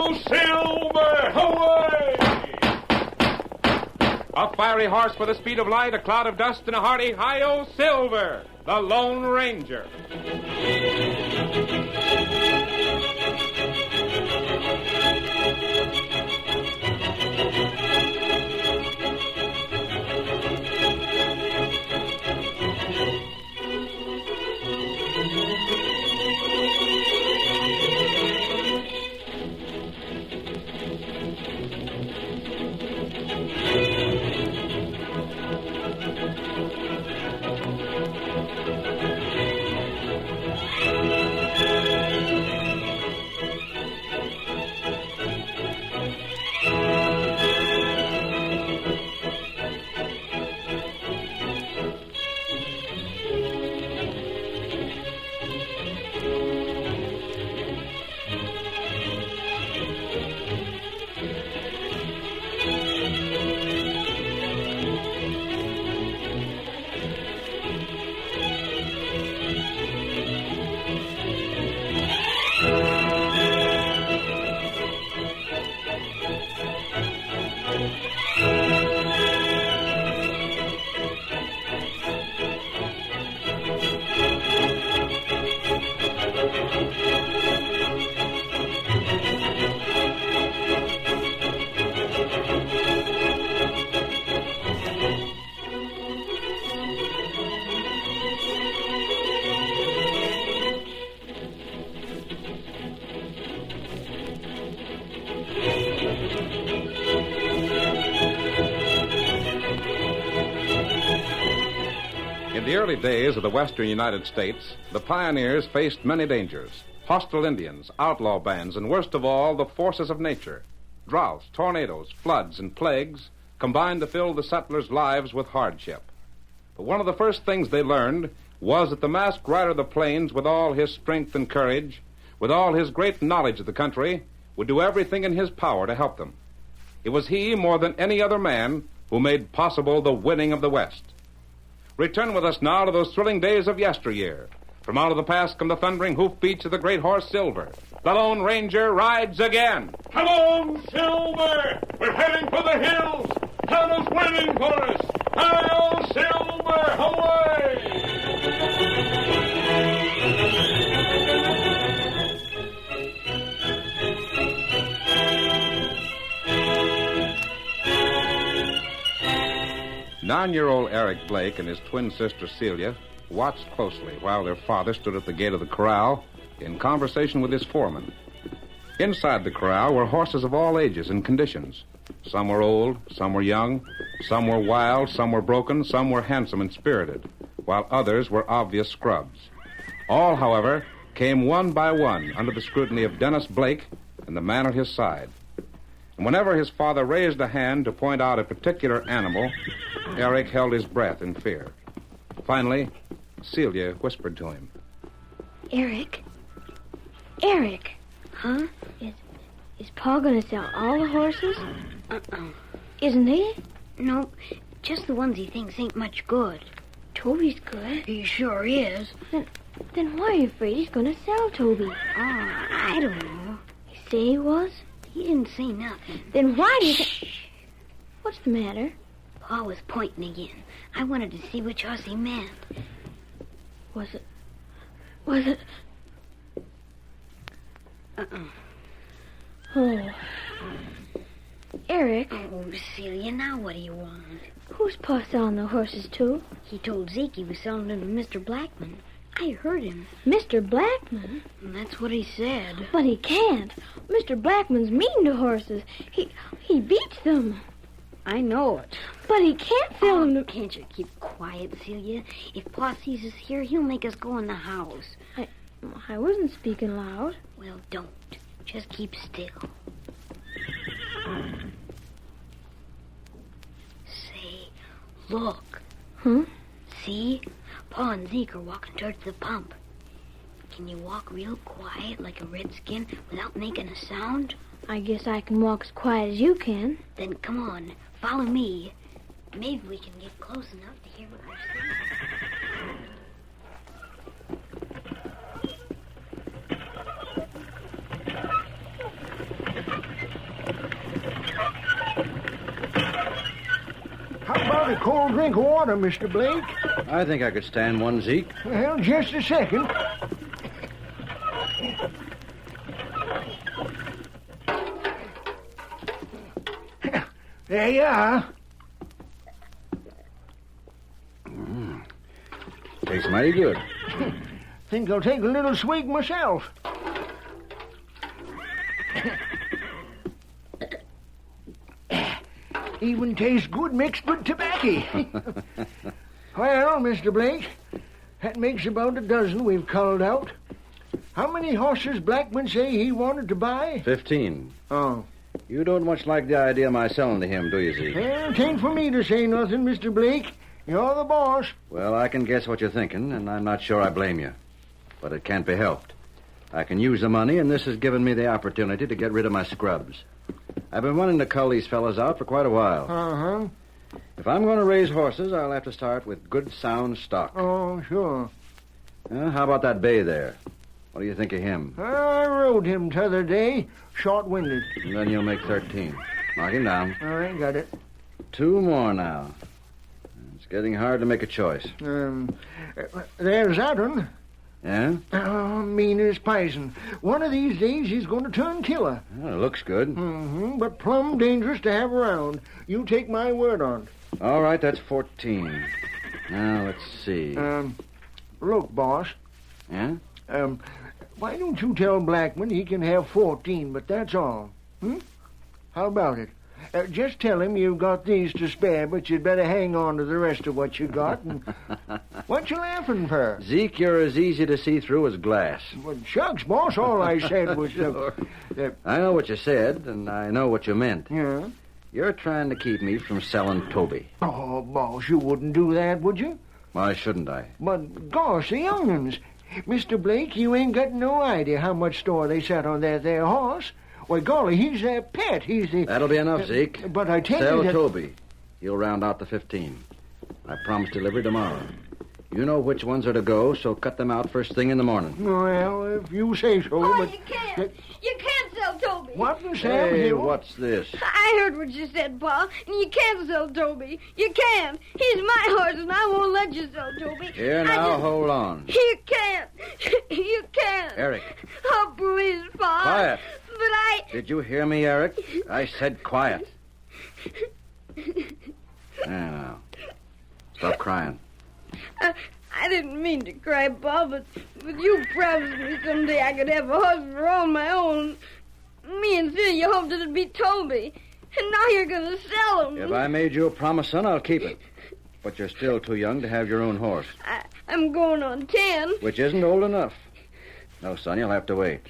Hi-yo, Silver! Away! A fiery horse with the speed of light, a cloud of dust, and a hearty hi-yo, Silver, the Lone Ranger. In the early days of the western United States, the pioneers faced many dangers. Hostile Indians, outlaw bands, and worst of all, the forces of nature. Droughts, tornadoes, floods, and plagues combined to fill the settlers' lives with hardship. But one of the first things they learned was that the masked rider of the plains, with all his strength and courage, with all his great knowledge of the country, would do everything in his power to help them. It was he, more than any other man, who made possible the winning of the West. Return with us now to those thrilling days of yesteryear. From out of the past come the thundering hoofbeats of the great horse Silver. The Lone Ranger rides again. Come on, Silver! We're heading for the hills. Hannah's waiting for us. Hi-yo, Silver! Away! Nine-year-old Eric Blake and his twin sister Celia watched closely while their father stood at the gate of the corral in conversation with his foreman. Inside the corral were horses of all ages and conditions. Some were old, some were young, some were wild, some were broken, some were handsome and spirited, while others were obvious scrubs. All, however, came one by one under the scrutiny of Dennis Blake and the man at his side. And whenever his father raised a hand to point out a particular animal, Eric held his breath in fear. Finally, Celia whispered to him. Eric? Eric! Huh? Is Pa gonna sell all the horses? Isn't he? No, just the ones he thinks ain't much good. Toby's good. He sure is. Then why are you afraid he's gonna sell Toby? Oh, I don't know. You say he was? He didn't say nothing. Then why do you think... What's the matter? Pa was pointing again. I wanted to see which horse he meant. Was it... Oh. Eric. Oh, Celia, now what do you want? Who's Pa selling the horses to? He told Zeke he was selling them to Mr. Blackman. I heard him. Mr. Blackman? That's what he said. But he can't. Mr. Blackman's mean to horses. He beats them. I know it. But he can't sell them to... Can't you keep quiet, Celia? If Pa sees us here, he'll make us go in the house. I wasn't speaking loud. Well, don't. Just keep still. Say, look. Huh? See? Pa and Zeke are walking towards the pump. Can you walk real quiet like a redskin without making a sound? I guess I can walk as quiet as you can. Then come on, follow me. Maybe we can get close enough to hear what we're saying. about a cold drink of water, Mr. Blake? I think I could stand one, Zeke. Well, just a second. There you are. Tastes mighty good. Think I'll take a little swig myself. Even tastes good mixed with tobacco. Well, Mr. Blake, that makes about a dozen we've culled out. How many horses Blackman say he wanted to buy? 15. Oh. You don't much like the idea of my selling to him, do you, Zeke? Well, 'tain't for me to say nothing, Mr. Blake. You're the boss. Well, I can guess what you're thinking, and I'm not sure I blame you. But it can't be helped. I can use the money, and this has given me the opportunity to get rid of my scrubs. I've been wanting to cull these fellas out for quite a while. Uh-huh. If I'm going to raise horses, I'll have to start with good, sound stock. Oh, sure. How about that bay there? What do you think of him? I rode him t'other day, short-winded. And then you'll make 13. Mark him down. All right, got it. 2 more now. It's getting hard to make a choice. There's that one. Yeah? Oh, mean as poison. One of these days he's going to turn killer. Well, it looks good. Mm-hmm, but plumb dangerous to have around. You take my word on it. All right, that's 14. Now, let's see. Look, boss. Yeah? Why don't you tell Blackman he can have 14, but that's all? How about it? Just tell him you've got these to spare, but you'd better hang on to the rest of what you got. And what you laughing for? Zeke, you're as easy to see through as glass. Well, shucks, boss, all I said was... I know what you said, and I know what you meant. Yeah? You're trying to keep me from selling Toby. Oh, boss, you wouldn't do that, would you? Why shouldn't I? But, gosh, the young'uns. Mr. Blake, you ain't got no idea how much store they set on that there horse. Why, golly, he's their pet. He's the... That'll be enough, Zeke. But I tell Sell you that... Toby. He'll round out the 15. I promise delivery tomorrow. You know which ones are to go, so cut them out first thing in the morning. Well, if you say so, Oh, but... you can't. You can't sell Toby. What in Sam Hey, Hill? what's this? I heard what you said, Pa. And you can't sell Toby. You can't. He's my horse, and I won't let you sell Toby. Here, now, hold on. You can't. You can't. Eric. Oh, please, Pa. Quiet. But I... Did you hear me, Eric? I said quiet. Now, stop crying. I didn't mean to cry, Pa, but you promised me someday I could have a horse for all my own. Me and Celia hoped it'd be Toby. And now you're going to sell him. If I made you a promise, son, I'll keep it. But you're still too young to have your own horse. I'm going on 10. Which isn't old enough. No, son, you'll have to wait.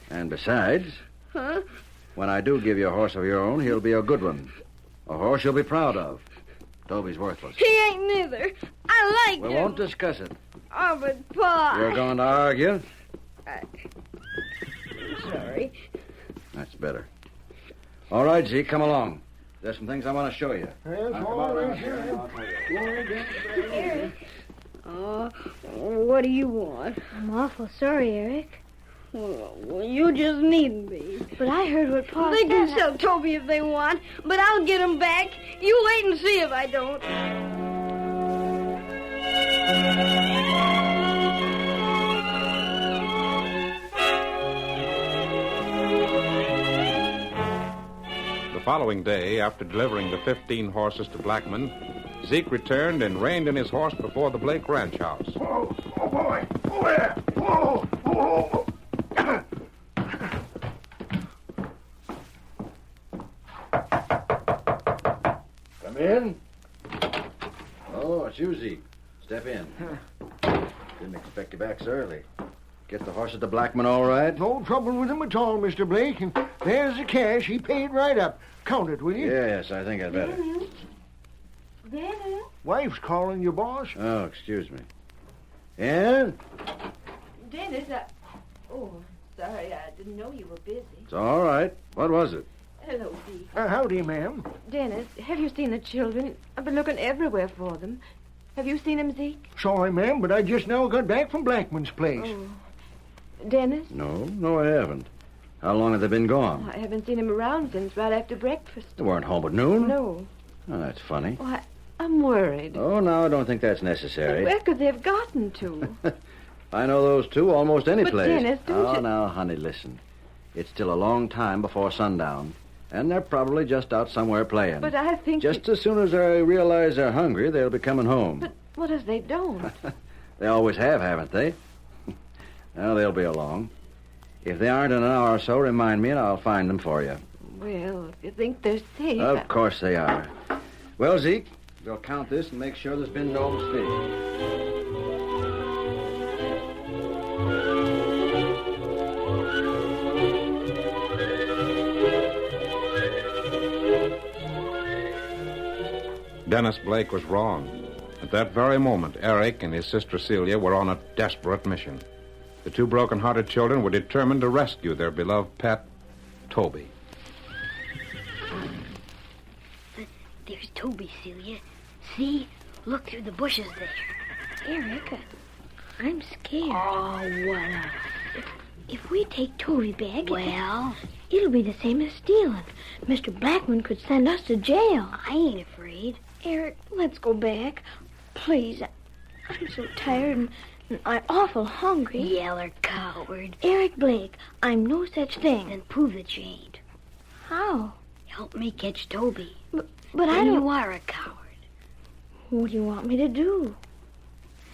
And besides... Huh? When I do give you a horse of your own, he'll be a good one. A horse you'll be proud of. Toby's worthless. He ain't neither. I like him. We won't discuss it. Oh, but Pa... You're going to argue? Sorry. That's better. All right, Zeke, come along. There's some things I want to show you. Yes, Now, come all on right, around sure. here, and I'll tell you. What do you want? I'm awful sorry, Eric. Well, you just needn't be. But I heard what Pa They said. can sell Toby if they want, but I'll get him back. You wait and see if I don't. The following day, after delivering the 15 horses to Blackman, Zeke returned and reined in his horse before the Blake ranch house. Oh, boy. Oh, there. Oh. Come in. Oh, it's you, Zeke. Step in. Didn't expect you back so early. Get the horse at the Blackman all right? No trouble with him at all, Mr. Blake. And there's the cash. He paid right up. Count it, will you? Yes, I think I'd better. Dennis? Wife's calling you, boss. Oh, excuse me. Yeah? Dennis, Oh, sorry, I didn't know you were busy. It's all right. What was it? Hello, Zeke. Howdy, ma'am. Dennis, have you seen the children? I've been looking everywhere for them. Have you seen them, Zeke? Sorry, ma'am, but I just now got back from Blackman's place. Oh. Dennis? No, I haven't. How long have they been gone? I haven't seen him around since right after breakfast. They weren't home at noon? No. Oh, that's funny. Oh, I'm worried. Oh, no, I don't think that's necessary. Where could they have gotten to? I know those two almost any But, place. Dennis, don't you... now, honey, listen. It's still a long time before sundown, and they're probably just out somewhere playing. But I think... Just as soon as they realize they're hungry, they'll be coming home. But what if they don't? They always have, haven't they? Well, they'll be along. If they aren't in an hour or so, remind me and I'll find them for you. Well, if you think they're safe... Of course they are. Well, Zeke, we'll count this and make sure there's been no mistake. Dennis Blake was wrong. At that very moment, Eric and his sister Celia were on a desperate mission. The two broken-hearted children were determined to rescue their beloved pet, Toby. There's Toby, Celia. See? Look through the bushes there. Eric, I'm scared. Oh, what If we take Toby back... Well? It'll be the same as stealing. Mr. Blackman could send us to jail. I ain't afraid. Eric, let's go back. Please. I'm so tired and I'm awful hungry. Yeller coward. Eric Blake, I'm no such thing. Then prove that you ain't. How? Help me catch Toby. But then I don't... you are a coward. What do you want me to do?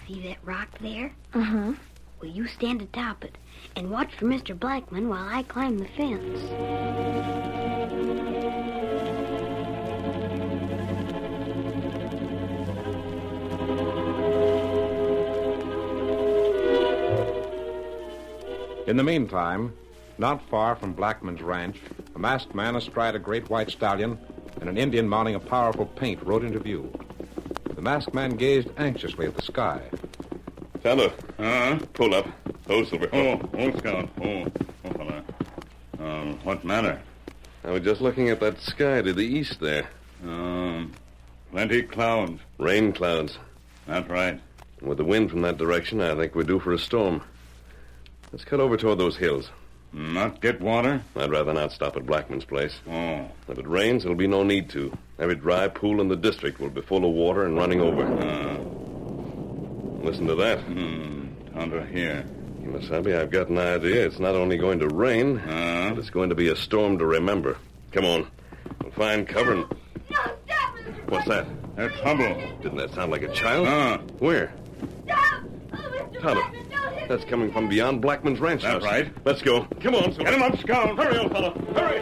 See that rock there? Uh-huh. Well, you stand atop it and watch for Mr. Blackman while I climb the fence. In the meantime, not far from Blackman's ranch, a masked man astride a great white stallion and an Indian mounting a powerful paint rode into view. The masked man gazed anxiously at the sky. Tonto. Pull up. Oh, Silver. Oh, Scout. Oh, fella. What matter? I was just looking at that sky to the east there. Plenty clouds. Rain clouds. That's right. And with the wind from that direction, I think we're due for a storm. Let's cut over toward those hills. Not get water? I'd rather not stop at Blackman's place. Oh. If it rains, there'll be no need to. Every dry pool in the district will be full of water and running over. Listen to that. Tonto here. Masabi, I've got an idea. It's not only going to rain, but it's going to be a storm to remember. Come on. We'll find cover and... No, stop, Mr. What's that? There's trouble. Didn't that sound like a child? Where? Stop! Oh, Mr. Tonto. Blackman, don't hit That's coming from beyond Blackman's ranch That's house. right. Let's go. Come on, Silver. Get him up, Scout. Hurry, old fellow. Hurry.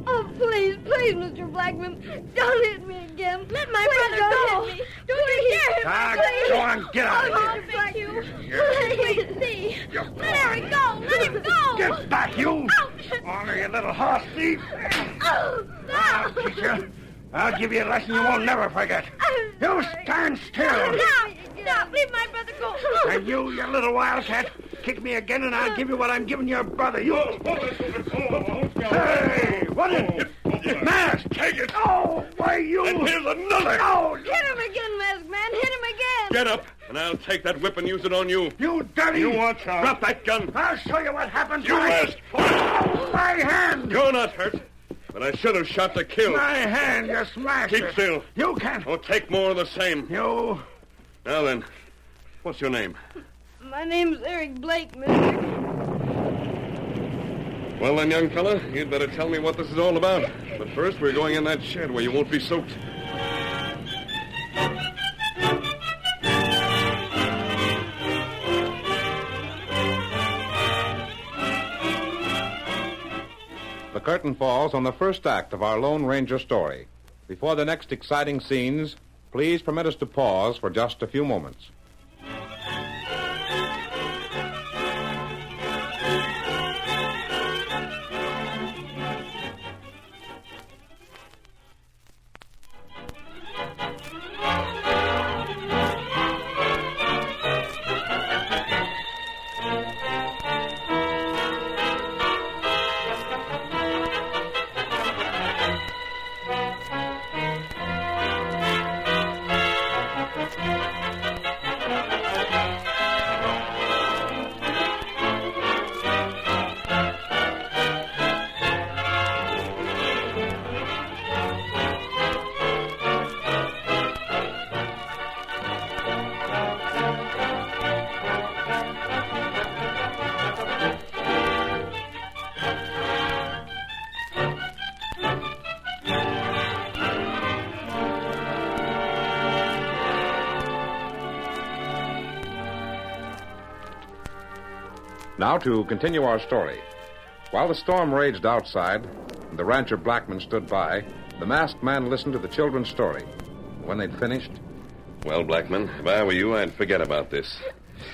Oh, please, Mr. Blackman, don't hit me again. Let my brother go. Hit me. Don't you dare hit me, please. Go on, get out of Oh, thank you. Please, see. Let Eric go. Let him go. Get back, you! Honor your little horse thief! Oh, I'll stop. teach you. I'll give you a lesson you won't never forget. You stand still! Stop. Leave my brother go. And you little wildcat, kick me again and I'll give you what I'm giving your brother. You... Hey, what is it? Mask! Take it. Oh, why you... And here's another. Oh, Hit him again, masked man. Hit him again. Get up, and I'll take that whip and use it on you. you dirty... You watch out. Drop that gun. I'll show you what happens You when I... rest. Oh, my hand! You're not hurt, but I should have shot to kill. My hand, you smashed Keep it. still. You can't... Or take more of the same. You... Now then, what's your name? My name's Eric Blake, mister. Well then, young fella, you'd better tell me what this is all about. But first, we're going in that shed where you won't be soaked. The curtain falls on the first act of our Lone Ranger story. Before the next exciting scenes, please permit us to pause for just a few moments. Now to continue our story. While the storm raged outside and the rancher Blackman stood by, the masked man listened to the children's story. When they'd finished... Well, Blackman, if I were you, I'd forget about this.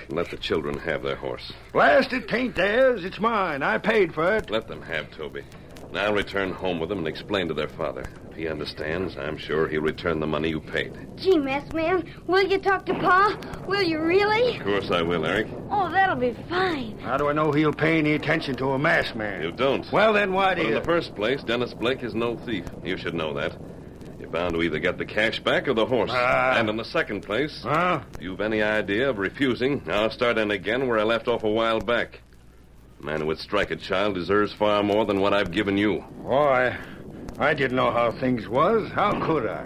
And let the children have their horse. Blast it, 'tain't theirs. It's mine. I paid for it. Let them have Toby. And I'll return home with them and explain to their father. If he understands, I'm sure he'll return the money you paid. Gee, Masked Man, will you talk to Pa? Will you really? Of course I will, Eric. Oh, that'll be fine. How do I know he'll pay any attention to a masked man? You don't. Well, then why do But in you... the first place, Dennis Blake is no thief. You should know that. You're bound to either get the cash back or the horse. And in the second place, if you've any idea of refusing, I'll start in again where I left off a while back. A man who would strike a child deserves far more than what I've given you. Boy, I didn't know how things was. How could I?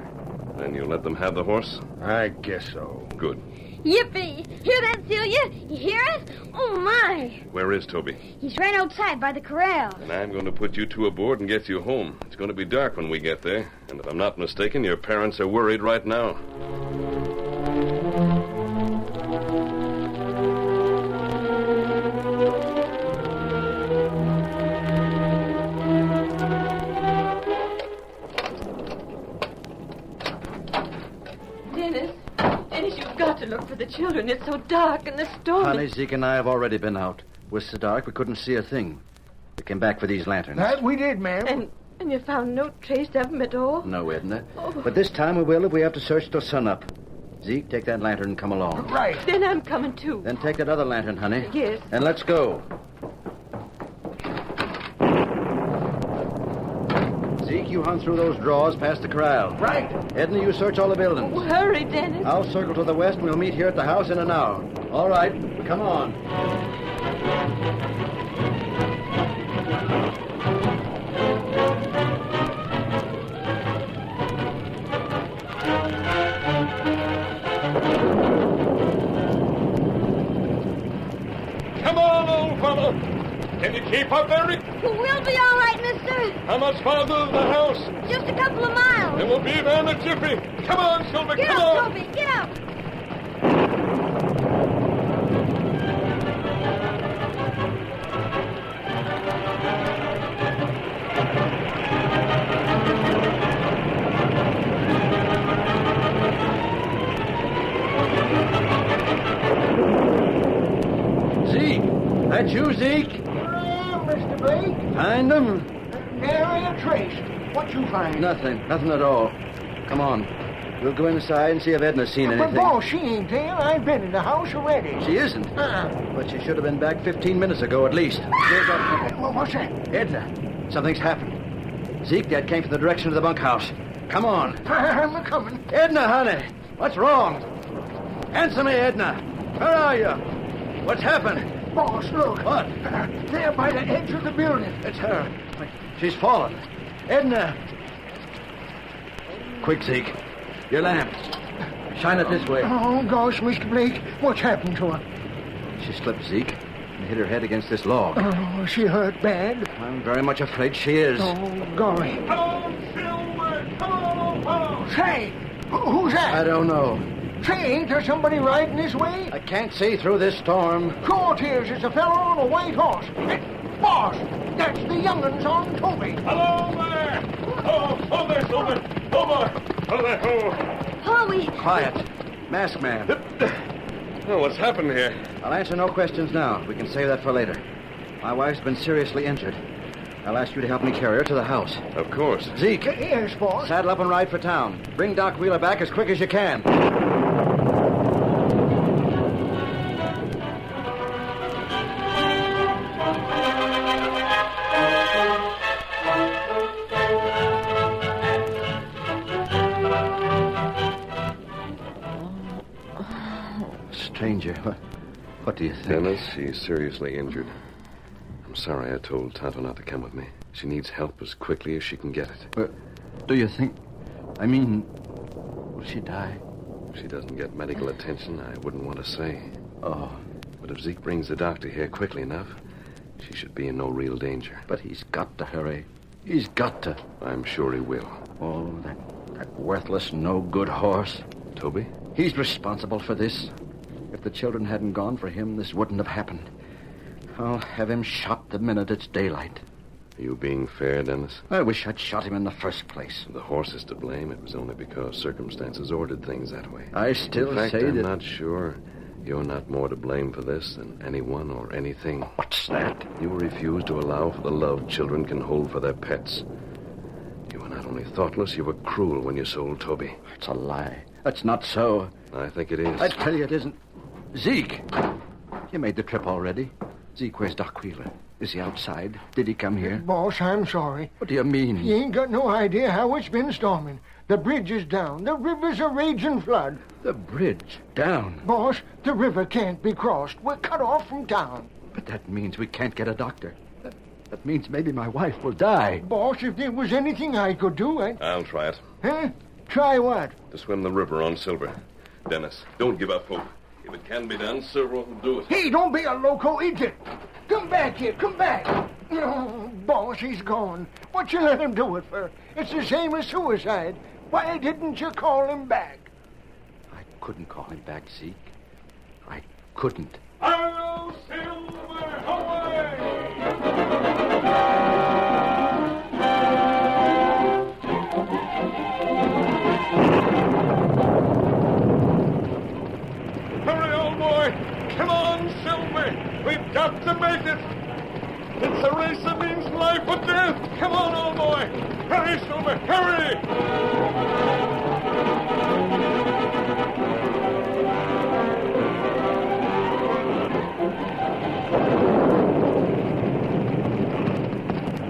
Then you let them have the horse? I guess so. Good. Yippee! Hear that, Celia? You hear it? Oh, my. Where is Toby? He's right outside by the corral. And I'm going to put you two aboard and get you home. It's going to be dark when we get there. And if I'm not mistaken, your parents are worried right now. Dennis, you've got to look for the children. It's so dark and the storm... Honey, Zeke and I have already been out. It was so dark we couldn't see a thing. We came back for these lanterns. That we did, ma'am. And you found no trace of them at all? No, Edna. But this time we will if we have to search till sunup. Zeke, take that lantern and come along. Right. Then I'm coming, too. Then take that other lantern, honey. Yes. And let's go. Zeke, you hunt through those drawers past the corral. Right. Edna, you search all the buildings. Oh, hurry, Dennis. I'll circle to the west and we'll meet here at the house in an hour. All right. Come on. Come on, old fellow. Can you keep up, Eric? We'll be all right, mister. How much farther to the house? Just a couple of miles. And we'll be there in a jiffy. Come on, Silver, Get come up, on. Toby. Get up. Zeke! That you, Zeke? Here I am, Mr. Blake. Find them? Nary a trace. What you find? Nothing. Nothing at all. Come on. We'll go inside and see if Edna's seen But, anything. boss, she ain't there. I've been in the house already. She isn't. But she should have been back 15 minutes ago at least. Here's that. What's that? Edna, something's happened. Zeke, that came from the direction of the bunkhouse. Come on. I'm coming. Edna, honey, what's wrong? Answer me, Edna. Where are you? What's happened? Boss, look. What? There by the edge of the building. It's her. She's fallen. Edna. Quick, Zeke. Your lamp. Shine it this way. Oh, gosh, Mr. Blake, what's happened to her? She slipped, Zeke, and hit her head against this log. Oh, she hurt bad. I'm very much afraid she is. Oh, golly. Come on, Silver. Come on, old fellow. Say, who's that? I don't know. Say, ain't there somebody riding this way? I can't see through this storm. Sure, Tears, it's a fellow on a white horse. Hey, boss, that's the young'uns on Toby. Hello there. Oh, there, Silver. Oh, boy. Oh, there. Oh. Oh, we... Quiet. Masked man. Oh, what's happened here? I'll answer no questions now. We can save that for later. My wife's been seriously injured. I'll ask you to help me carry her to the house. Of course. Zeke, Yes, boss. saddle up and ride for town. Bring Doc Wheeler back as quick as you can. Stranger, what do you think? Dennis, she's seriously injured. I'm sorry I told Tonto not to come with me. She needs help as quickly as she can get it. But do you think... I mean, will she die? If she doesn't get medical attention, I wouldn't want to say. Oh, But if Zeke brings the doctor here quickly enough, she should be in no real danger. but he's got to hurry. He's got to. I'm sure he will. Oh, that worthless, no-good horse. Toby? He's responsible for this. If the children hadn't gone for him, this wouldn't have happened. I'll have him shot the minute it's daylight. Are you being fair, Dennis? I wish I'd shot him in the first place. The horse is to blame. It was only because circumstances ordered things that way. I still In fact, say I'm that... not sure you're not more to blame for this than anyone or anything. What's that? You refuse to allow for the love children can hold for their pets. You were not only thoughtless, you were cruel when you sold Toby. It's a lie. That's not so. I think it is. I tell you it isn't. Zeke! You made the trip already. Zeke, where's Doc Wheeler? Is he outside? Did he come here? Boss, I'm sorry. What do you mean? You ain't got no idea how it's been storming. The bridge is down. The river's a raging flood. The bridge down. Boss, the river can't be crossed. We're cut off from town. But that means we can't get a doctor. That means maybe my wife will die. Boss, if there was anything I could do, I'll try it. Huh? Try what? To swim the river on Silver. Dennis, don't give up hope. If it can be done, Silver will do it. Hey, don't be a loco idiot. Come back here. Come back. Oh, boss, he's gone. What you let him do it for? It's the same as suicide. Why didn't you call him back? I couldn't call him back, Zeke. I couldn't. Hello, Silver! Hurry, old boy! Come on, Silver! We've got to make it! It's a race that means life or death! Come on, old boy! Hurry, Silver! Hurry!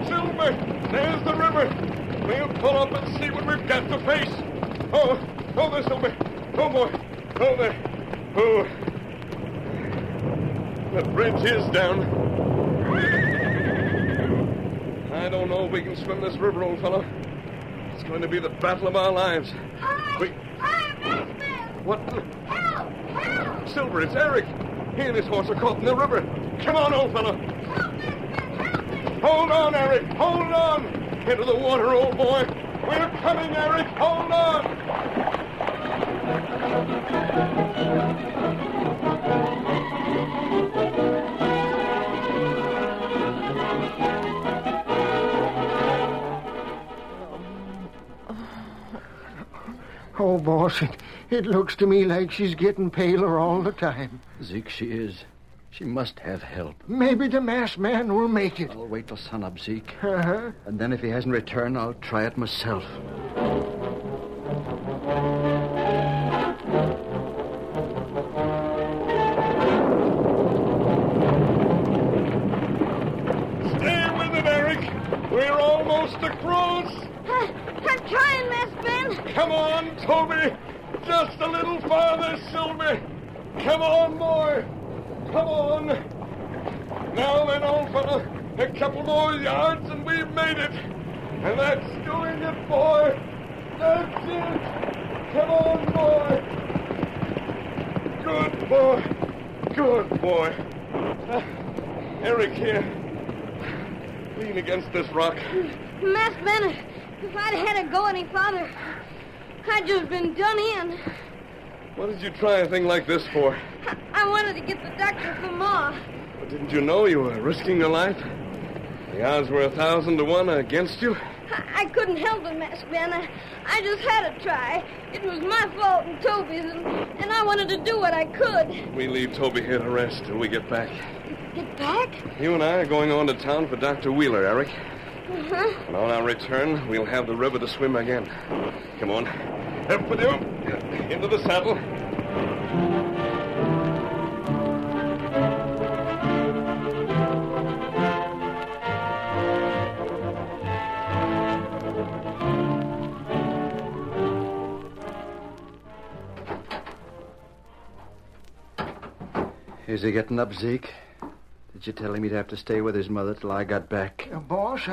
Silver! There's the river! We'll pull up and see what we've got to face! Oh, there, Silver! Oh, boy! Oh, there! Oh! The bridge is down. I don't know if we can swim this river, old fellow. It's going to be the battle of our lives. Hi, Master! What? Help! Help! Silver, it's Eric. He and his horse are caught in the river. Come on, old fellow. Help, Master! Help me! Hold on, Eric. Hold on. Into the water, old boy. We're coming, Eric. Hold on. Oh, boss, it looks to me like she's getting paler all the time. Zeke, she is. She must have help. Maybe the masked man will make it. I'll wait till sunup, Zeke. Uh-huh. And then if he hasn't returned, I'll try it myself. Stay with it, Eric. We're almost across. I'm trying, Master Ben. Come on, Toby. Just a little farther, Silver. Come on, boy. Come on. Now then, old fella. A couple more yards and we've made it. And that's doing it, boy. That's it. Come on, boy. Good boy. Good boy. Eric here. Lean against this rock. Master Ben, if I'd had to go any farther, I'd just been done in. What did you try a thing like this for? I wanted to get the doctor for Ma. But didn't you know you were risking your life? The odds were 1,000 to 1 against you. I couldn't help it, Master Ben. I just had to try. It was my fault and Toby's, and I wanted to do what I could. We leave Toby here to rest till we get back. Get back? You and I are going on to town for Dr. Wheeler, Eric. Uh-huh. And on our return, we'll have the river to swim again. Come on. Up with you. Into the saddle. Is he getting up, Zeke? Did you tell him he'd have to stay with his mother till I got back? Boss,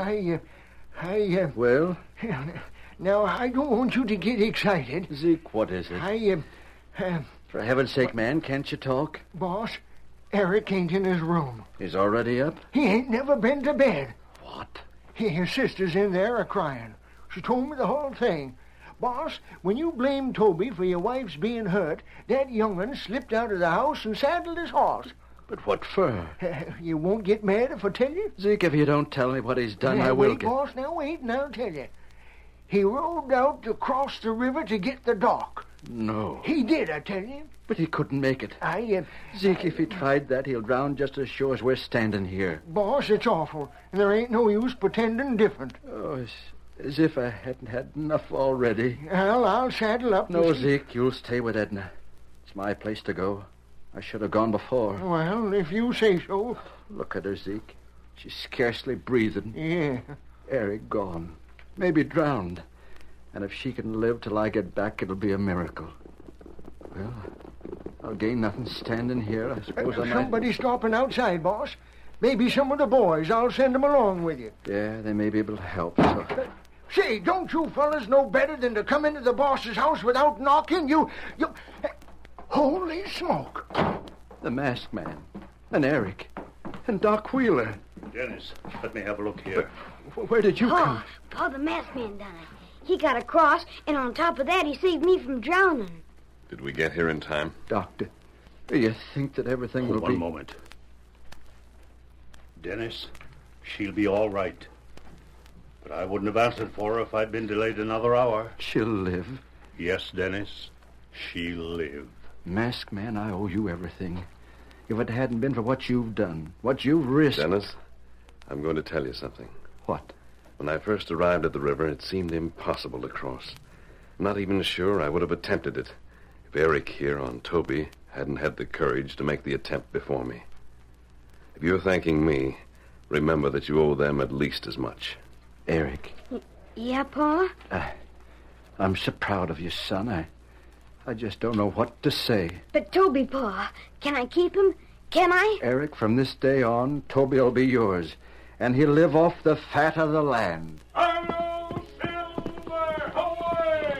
Well? Now, I don't want you to get excited. Zeke, what is it? For heaven's sake, man, can't you talk? Boss, Eric ain't in his room. He's already up? He ain't never been to bed. What? His sister's in there a-crying. She told me the whole thing. Boss, when you blame Toby for your wife's being hurt, that young'un slipped out of the house and saddled his horse. But what for? You won't get mad if I tell you? Zeke, if you don't tell me what he's done, I will wait, get... boss, now wait, and I'll tell you. He rowed out to cross the river to get the dock. No. He did, I tell you. But he couldn't make it. Zeke, if he tried that, he'll drown just as sure as we're standing here. Boss, it's awful, and there ain't no use pretending different. Oh, as if I hadn't had enough already. Well, I'll saddle up. No, Zeke, you'll stay with Edna. It's my place to go. I should have gone before. Well, if you say so. Look at her, Zeke. She's scarcely breathing. Yeah. Eric gone. Maybe drowned. And if she can live till I get back, it'll be a miracle. Well, I'll gain nothing standing here. I suppose I might... Somebody's stopping outside, boss. Maybe some of the boys. I'll send them along with you. Yeah, they may be able to help. So... Say, don't you fellas know better than to come into the boss's house without knocking? You... Holy smoke. The masked man. And Eric. And Doc Wheeler. Dennis, let me have a look here. Where did you come? Pa, the masked man done it. He got across, and on top of that, he saved me from drowning. Did we get here in time? Doctor, do you think that everything will be... One moment. Dennis, she'll be all right. But I wouldn't have answered for her if I'd been delayed another hour. She'll live? Yes, Dennis, she'll live. Masked man, I owe you everything. If it hadn't been for what you've done, what you've risked... Dennis, I'm going to tell you something. What? When I first arrived at the river, it seemed impossible to cross. I'm not even sure I would have attempted it if Eric here on Toby hadn't had the courage to make the attempt before me. If you're thanking me, remember that you owe them at least as much. Eric. Yeah, Pa? I'm so proud of you, son. I just don't know what to say. But Toby, Pa, can I keep him? Can I? Eric, from this day on, Toby will be yours, and he'll live off the fat of the land. Hello, Silver! Away!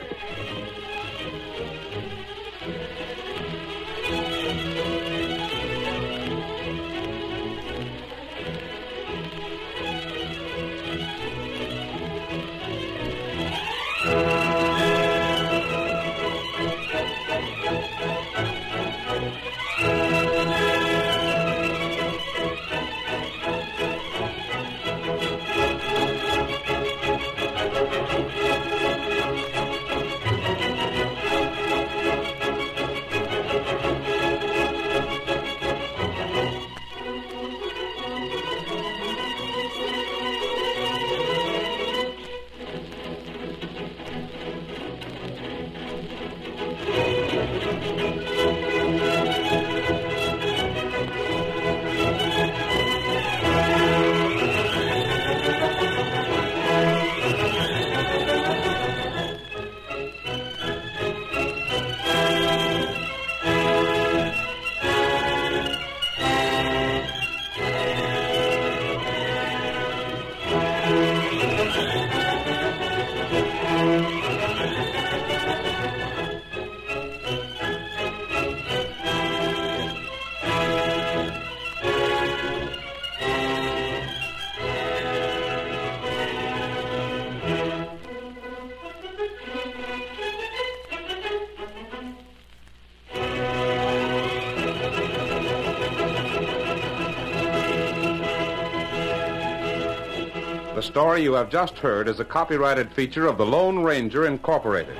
The story you have just heard is a copyrighted feature of the Lone Ranger Incorporated.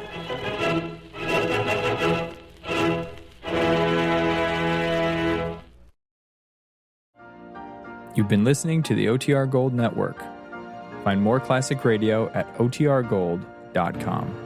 You've been listening to the OTR Gold Network. Find more classic radio at otrgold.com.